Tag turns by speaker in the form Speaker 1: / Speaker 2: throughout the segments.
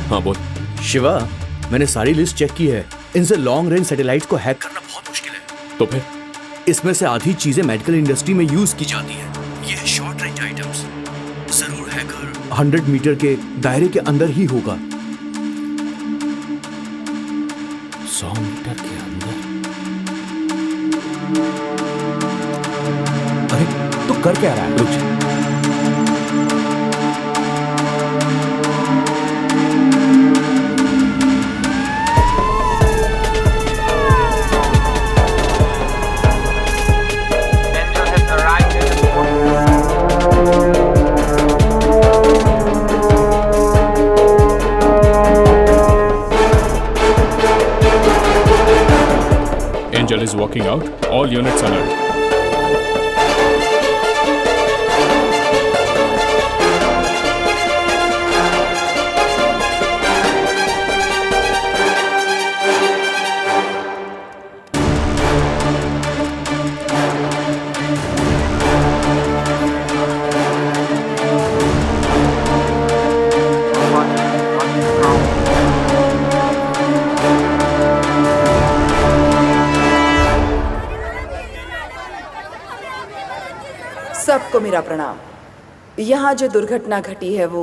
Speaker 1: हाँ बोल।
Speaker 2: शिवा, मैंने सारी लिस्ट चेक की है। इनसे लॉन्ग रेंज सैटेलाइट को हैक करना बहुत मुश्किल है।
Speaker 1: तो फिर
Speaker 2: इसमें से आधी चीजें मेडिकल इंडस्ट्री में यूज की जाती है। ये शॉर्ट रेंज आइटम्स। जरूर हैकर 100 मीटर के दायरे के अंदर ही होगा।
Speaker 1: 100 मीटर के अंदर?
Speaker 2: अरे तो कर क्या रहा है?
Speaker 1: रुक जा। Angel is walking out. All units alert.
Speaker 3: सबको मेरा प्रणाम। यहाँ जो दुर्घटना घटी है वो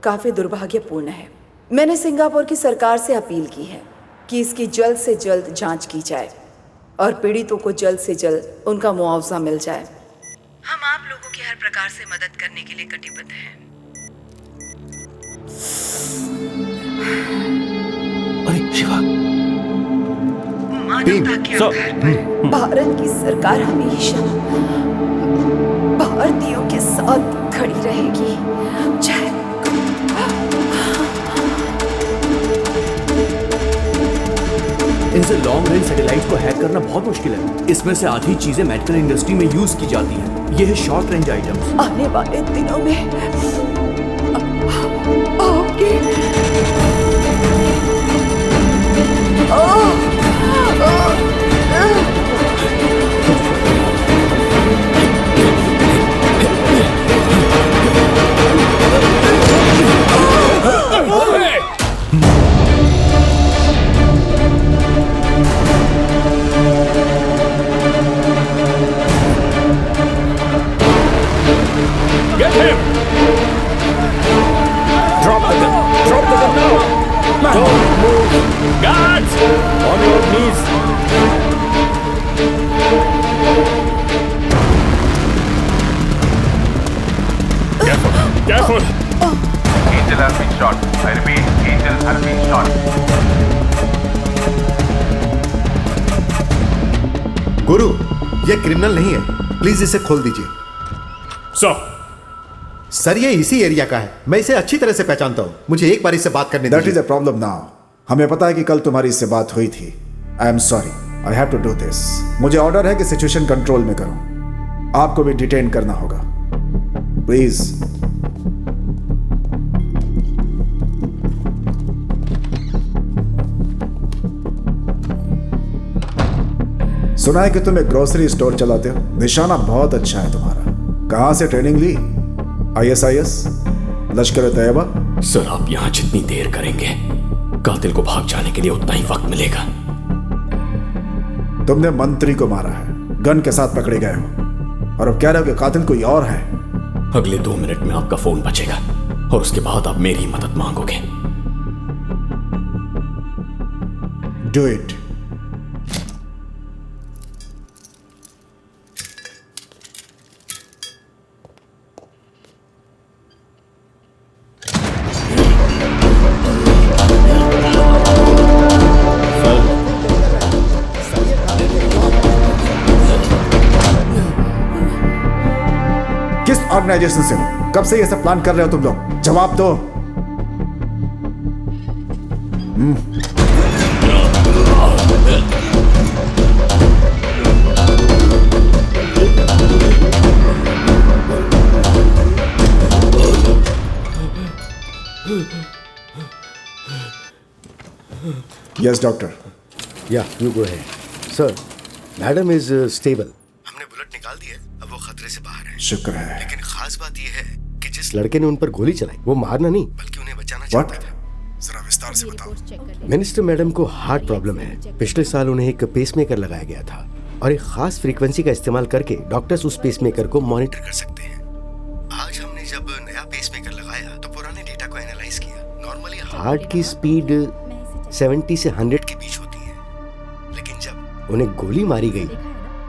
Speaker 3: काफ़ी दुर्भाग्यपूर्ण है। मैंने सिंगापुर की सरकार से अपील की है कि इसकी जल्द से जल्द जांच की जाए और पीड़ितों को जल्द से जल्द उनका मुआवजा मिल जाए। हम आप लोगों की हर प्रकार से मदद करने के लिए कटिबद्ध हैं।
Speaker 2: अरे शिवा,
Speaker 3: मानवता के आधार पर भारत की सरकार हमेशा भारतीयों के साथ खड़ी रहेगी। जय।
Speaker 2: इनसे लॉन्ग रेंज सैटेलाइट को हैक करना बहुत मुश्किल है। इसमें से आधी चीजें मेडिकल इंडस्ट्री में यूज की जाती हैं। ये है शॉर्ट रेंज आइटम्स।
Speaker 3: आने वाले दिनों में आपके
Speaker 1: Get him! Drop the gun! Drop the gun now! Don't move! Guards! On your knees! Careful! Careful!
Speaker 4: Angel has been shot. I repeat, Angel has been shot.
Speaker 5: गुरु, ये क्रिमिनल नहीं है। Please इसे खोल दीजिए। सर, ये इसी एरिया का है। मैं इसे अच्छी तरह से पहचानता हूँ। मुझे एक बार इससे बात करने दीजिए।
Speaker 6: That is a problem now. हमें पता है कि कल तुम्हारी इससे बात हुई थी। I am sorry, I have to do this. मुझे ऑर्डर है कि सिचुएशन कंट्रोल में करो। आपको भी डिटेन करना होगा। प्लीज। सुना है कि तुम एक ग्रोसरी स्टोर चलाते हो। निशाना बहुत अच्छा है तुम्हारा। कहां से ट्रेनिंग ली? ISIS, लश्कर-ए-तैयबा?
Speaker 1: सर, आप यहाँ जितनी देर करेंगे कातिल को भाग जाने के लिए उतना ही वक्त मिलेगा।
Speaker 6: तुमने मंत्री को मारा है, गन के साथ पकड़े गए हो और अब कह रहे हो कि कातिल कोई और है।
Speaker 1: अगले 2 मिनट में आपका फोन बजेगा और उसके बाद आप मेरी मदद मांगोगे।
Speaker 6: Do it. ऑर्गेनाइजेशन से हो? कब से ये सब प्लान कर रहे हो तुम लोग? जवाब दो। Yes doctor.
Speaker 7: या you go ahead. Sir, madam is stable.
Speaker 5: हमने बुलेट निकाल दी है, अब वो खतरे से बाहर है।
Speaker 6: शुक्र है।
Speaker 5: लेकिन खास बात यह है कि जिस
Speaker 7: लड़के ने उन पर गोली चलाई वो मारना नहीं
Speaker 5: बल्कि उन्हें बचाना
Speaker 6: What?
Speaker 5: चाहता था। जरा
Speaker 6: विस्तार से बताओ।
Speaker 7: मिनिस्टर मैडम को हार्ट प्रॉब्लम है। पिछले साल उन्हें एक पेसमेकर लगाया गया था और एक खास फ्रीक्वेंसी का इस्तेमाल करके डॉक्टर्स उस पेसमेकर को मॉनिटर कर सकते हैं। आज हमने जब नया पेसमेकर लगाया तो पुराने डेटा को एनालाइज किया। नॉर्मली हार्ट की स्पीड 70 से 100 के बीच होती है, लेकिन जब उन्हें गोली मारी गई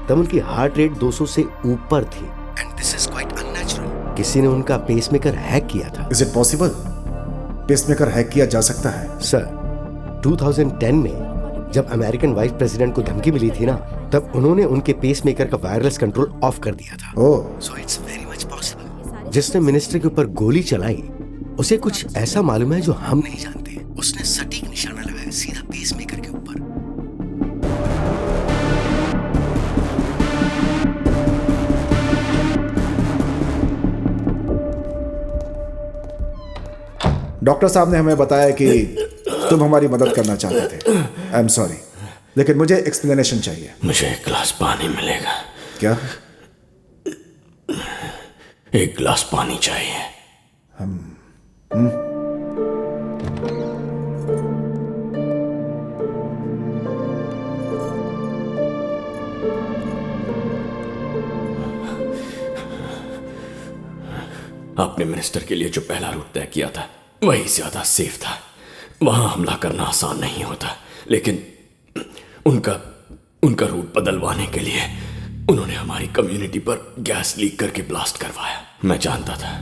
Speaker 7: तब उनकी हार्ट रेट 200 से ऊपर थी। And this is quite unnatural. किसी ने उनका पेसमेकर हैक किया था।
Speaker 6: Is it possible? Pacemaker hack किया जा सकता है?
Speaker 7: सर, 2010 में जब अमेरिकन वाइस प्रेसिडेंट को धमकी मिली थी ना, तब उन्होंने उनके पेसमेकर का वायरलेस कंट्रोल ऑफ कर दिया था।
Speaker 6: Oh,
Speaker 7: so it's very much possible. जिसने मिनिस्टर के ऊपर गोली चलाई उसे कुछ ऐसा मालूम है जो हम नहीं जानते। उसने सटीक निशाना लगाया सीधा पेसमेकर के ऊपर।
Speaker 6: डॉक्टर साहब ने हमें बताया कि तुम हमारी मदद करना चाहते थे। आई एम सॉरी, लेकिन मुझे एक्सप्लेनेशन चाहिए।
Speaker 1: मुझे एक गिलास पानी मिलेगा?
Speaker 6: क्या?
Speaker 1: एक गिलास पानी चाहिए। आपने मिनिस्टर के लिए जो पहला रूट तय किया था वही ज्यादा सेफ था। वहां हमला करना आसान नहीं होता, लेकिन उनका रूट बदलवाने के लिए उन्होंने हमारी कम्युनिटी पर गैस लीक करके ब्लास्ट करवाया। मैं जानता था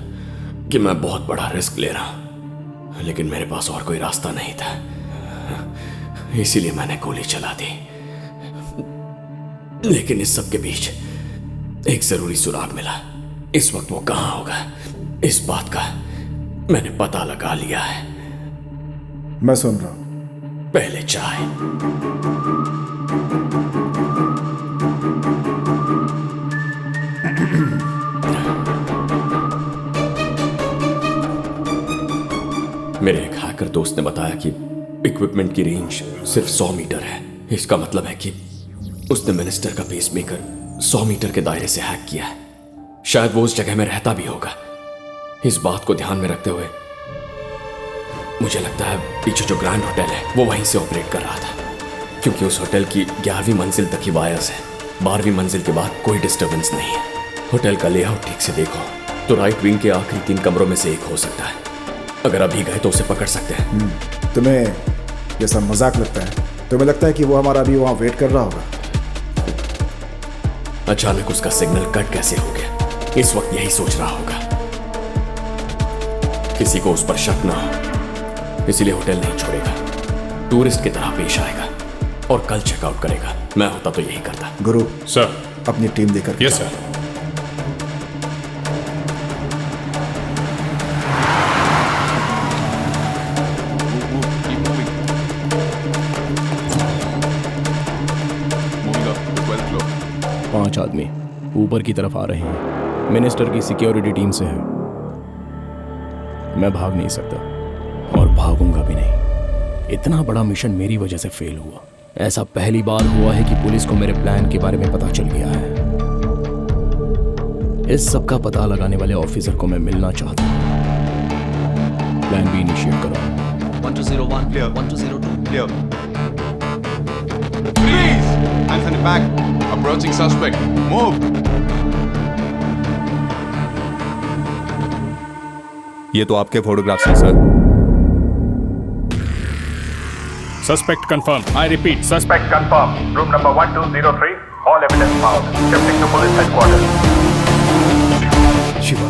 Speaker 1: कि मैं बहुत बड़ा रिस्क ले रहा हूं, लेकिन मेरे पास और कोई रास्ता नहीं था, इसीलिए मैंने गोली चला दी। लेकिन इस सब के बीच एक जरूरी सुराग मिला। इस वक्त वो कहां होगा, इस बात का मैंने पता लगा लिया है।
Speaker 6: मैं सुन रहा हूं।
Speaker 1: पहले चाय। मेरे एक हैकर दोस्त ने बताया कि इक्विपमेंट की रेंज सिर्फ 100 मीटर है। इसका मतलब है कि उसने मिनिस्टर का पेसमेकर 100 मीटर के दायरे से हैक किया है। शायद वो उस जगह में रहता भी होगा। इस बात को ध्यान में रखते हुए मुझे लगता है पीछे जो ग्रैंड होटल है वो वहीं से ऑपरेट कर रहा था, क्योंकि उस होटल की 11वीं मंजिल तक ही वायर्स है। 12वीं मंजिल के बाद कोई डिस्टर्बेंस नहीं है। होटल का लेआउट ठीक से देखो तो राइट विंग के आखिरी 3 कमरों में से एक हो सकता है। अगर अभी गए तो उसे पकड़ सकते हैं।
Speaker 6: तुम्हें ये सब मजाक लगता है? तुम्हें लगता है कि वो हमारा अभी वहां वेट कर रहा होगा?
Speaker 1: अचानक उसका सिग्नल कट कैसे हो गया, इस वक्त यही सोच रहा होगा। किसी को उस पर शक ना हो, इसीलिए होटल नहीं छोड़ेगा। टूरिस्ट की तरह पेश आएगा और कल चेकआउट करेगा। मैं होता तो यही करता।
Speaker 6: गुरु
Speaker 8: सर।
Speaker 6: अपनी टीम देकर।
Speaker 8: Yes sir.
Speaker 9: पांच आदमी ऊपर की तरफ आ रहे हैं। मिनिस्टर की सिक्योरिटी टीम से है। मैं भाग नहीं सकता और भागूंगा भी नहीं। इतना बड़ा मिशन मेरी वजह से फेल हुआ। ऐसा पहली बार हुआ है कि पुलिस को मेरे प्लान के बारे में पता चल गया है। इस सब का पता लगाने वाले ऑफिसर को मैं मिलना चाहता हूँ। प्लान बी इनिशिएट करो।
Speaker 10: 1201 clear. 1202
Speaker 4: Clear. Freeze! Hands on the back. Approaching suspect. Move.
Speaker 8: ये तो आपके फोटोग्राफ्स हैं sir.
Speaker 1: Suspect confirmed. I repeat,
Speaker 4: Suspect confirmed. Room number 1203. All evidence found. Shifting to police headquarters.
Speaker 2: Shiva,